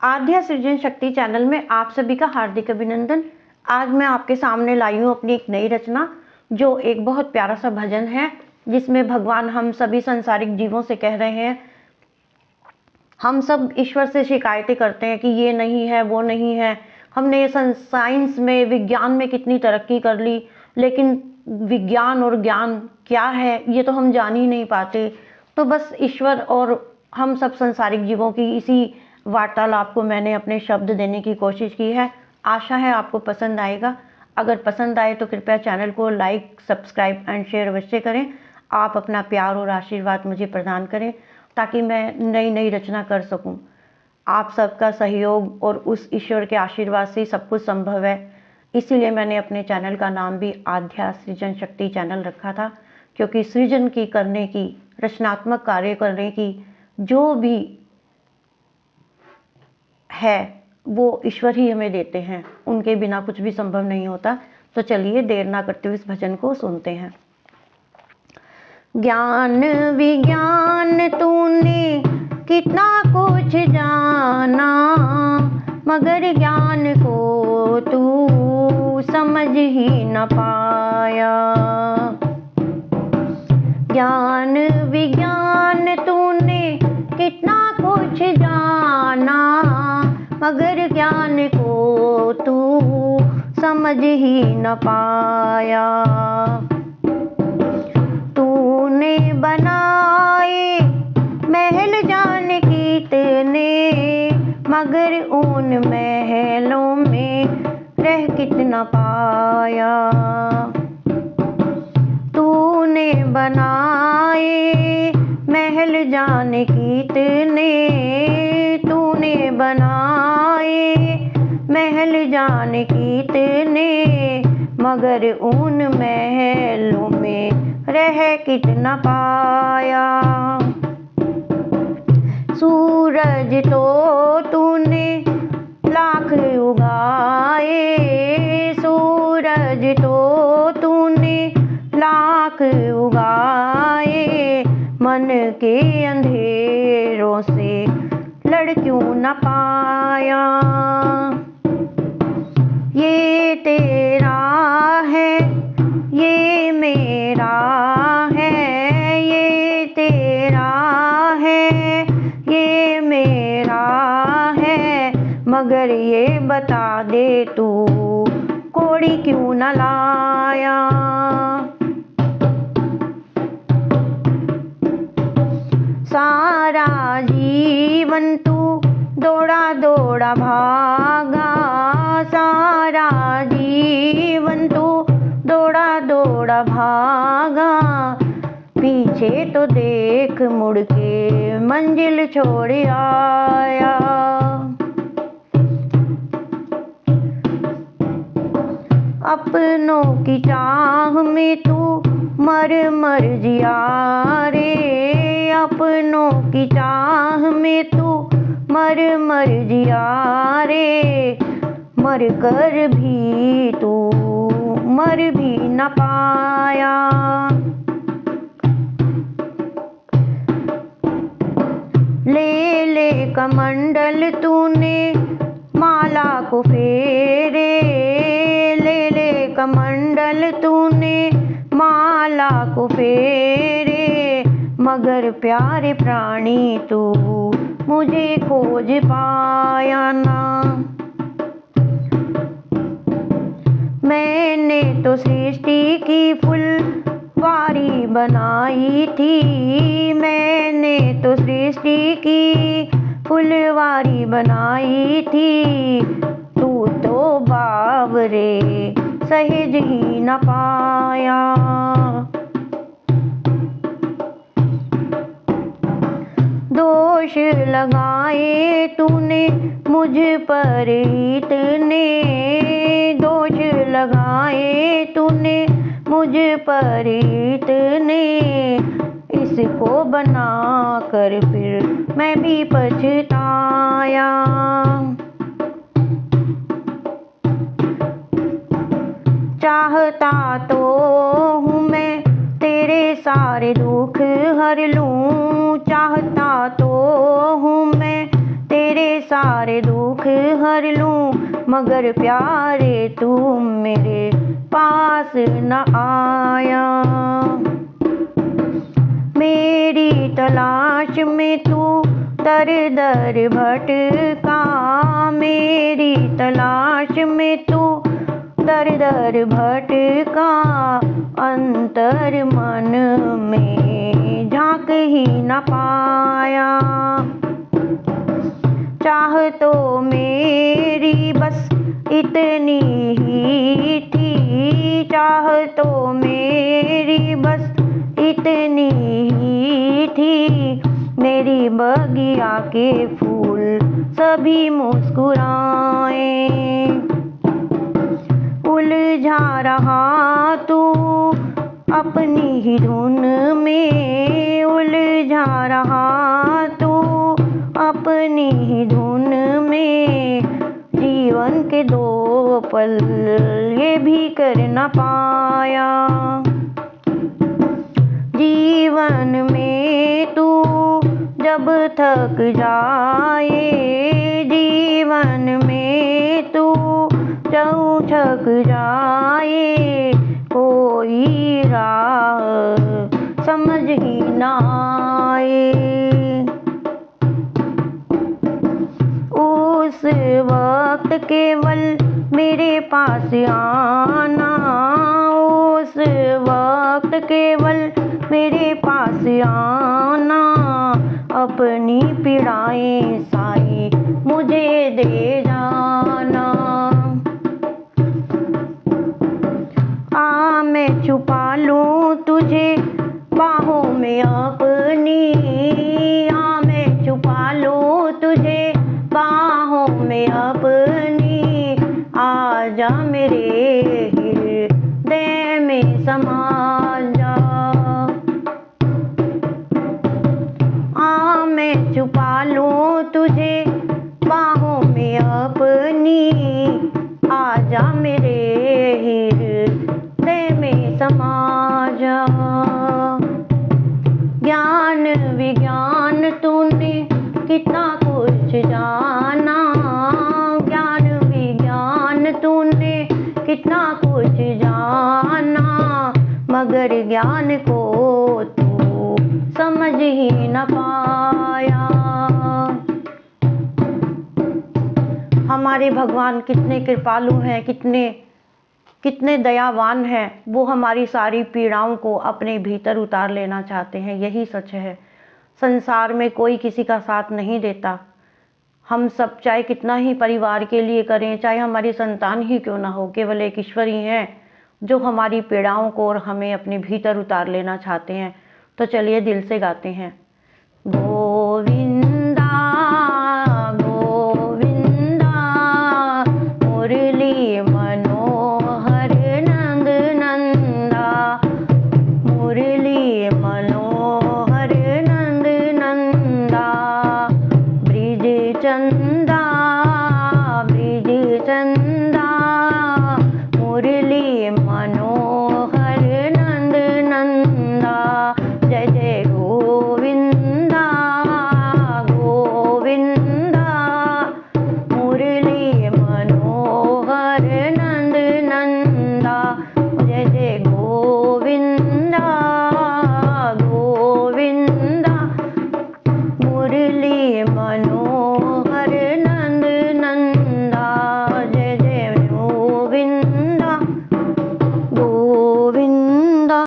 आध्या सृजन शक्ति चैनल में आप सभी का हार्दिक अभिनंदन। आज मैं आपके सामने लाई हूँ अपनी एक नई रचना, जो एक बहुत प्यारा सा भजन है, जिसमें भगवान हम सभी संसारिक जीवों से कह रहे हैं। हम सब ईश्वर से शिकायतें करते हैं कि ये नहीं है, वो नहीं है। हमने साइंस में, विज्ञान में कितनी तरक्की कर ली, लेकिन विज्ञान और ज्ञान क्या है ये तो हम जान ही नहीं पाते। तो बस ईश्वर और हम सब संसारिक जीवों की इसी वार्तालाप को मैंने अपने शब्द देने की कोशिश की है। आशा है आपको पसंद आएगा। अगर पसंद आए तो कृपया चैनल को लाइक, सब्सक्राइब एंड शेयर अवश्य करें। आप अपना प्यार और आशीर्वाद मुझे प्रदान करें ताकि मैं नई नई रचना कर सकूं। आप सबका सहयोग और उस ईश्वर के आशीर्वाद से सब कुछ संभव है। इसीलिए मैंने अपने चैनल का नाम भी आध्या सृजन शक्ति चैनल रखा था, क्योंकि सृजन की करने की, रचनात्मक कार्य करने की जो भी है वो ईश्वर ही हमें देते हैं। उनके बिना कुछ भी संभव नहीं होता। तो चलिए देर ना करते हुए इस भजन को सुनते हैं। ज्ञान विज्ञान तूने कितना कुछ जाना, मगर ज्ञान को तू समझ ही न पाया। ज्ञान विज्ञान तूने कितना कुछ जाना, मगर ज्ञान को तू समझ ही न पाया। तूने बनाए महल जाने कितने, मगर उन महलों में रह कितना पाया। तूने बनाए महल जाने कितने, तूने बनाए महल जाने कितने, मगर उन महलों में रह कितना पाया। सूरज तो तूने लाख उगाए, सूरज तो तूने लाख उगाए, मन के अंधेरों से लड़ क्यों न पाया। ये तेरा है, ये मेरा है, ये तेरा है, ये मेरा है, मगर ये बता दे तू कोड़ी क्यों न लाया। सारा जीवन तू दौड़ा दौड़ा भागा, सारा जीवन तू दौड़ा दौड़ा भागा, पीछे तो देख मुड़ के मंजिल छोड़ आया। अपनों की चाह में तू मर मर जिया रे, अपनों की चाह में तू मर मर जिया रे, मर कर भी तू मर भी न पाया। ले ले कमंडल तूने माला को फेरे, ले ले कमंडल तूने माला को फेरे, मगर प्यारे प्राणी तू मुझे खोज पाया ना। मैंने तो सृष्टि की फुलवारी बनाई थी, मैंने तो सृष्टि की फुलवारी बनाई थी, तू तो बावरे सहज ही न पाया। दोष लगाए तूने मुझ पर इतने, दोष लगाए तूने मुझ पर इतने, इसको बना कर फिर मैं भी पछताया। चाहता तो हूँ मैं तेरे सारे दुख हर लूँ, चाहता तो हूँ मैं तेरे सारे दुख हर लूं, मगर प्यारे तू मेरे पास न आया। मेरी तलाश में तू दर दर भटका, मेरी तलाश में तू दर दर भटका, अंतर मन में झांक ही न पाया। चाह तो मेरी बस इतनी ही थी, चाह तो मेरी बस इतनी ही थी, मेरी बगिया के फूल सभी मुस्कुराए। उलझा रहा तू अपनी ही धुन में, उलझा रहा तू अपनी ही धुन में, जीवन के दो पल ये भी कर न पाया। जीवन में तू जब थक जाए, जीवन में तू जब थक जाए, कोई राह समझ ही ना आए। उस वक्त केवल मेरे पास आना, उस वक्त केवल मेरे पास आना, अपनी पीड़ाएं साई मुझे दे जाना। आ मैं छुपा लूं तुझे बाहों में अपनी, आ मैं छुपा लूं तुझे बाहों में अपनी, आजा मेरे हृदय में समा जा। आ मैं छुपा लूं तुझे बाहों में अपनी, आजा मेरे हृदय में समा जा। ज्ञान विज्ञान तूने कितना कुछ जाना, ज्ञान विज्ञान तूने कितना कुछ जाना, मगर ज्ञान को तू समझ ही न पाया। हमारे भगवान कितने कृपालु हैं, कितने दयावान हैं। वो हमारी सारी पीड़ाओं को अपने भीतर उतार लेना चाहते हैं, यही सच है। संसार में कोई किसी का साथ नहीं देता। हम सब चाहे कितना ही परिवार के लिए करें, चाहे हमारी संतान ही क्यों ना हो, केवल एक ईश्वर ही हैं जो हमारी पीड़ाओं को और हमें अपने भीतर उतार लेना चाहते हैं। तो चलिए दिल से गाते हैं। गोविंदा गोविंदा मुरली मनोहर नंद नंदा, मुरली मनोहर नंद नंदा, ब्रिज चंद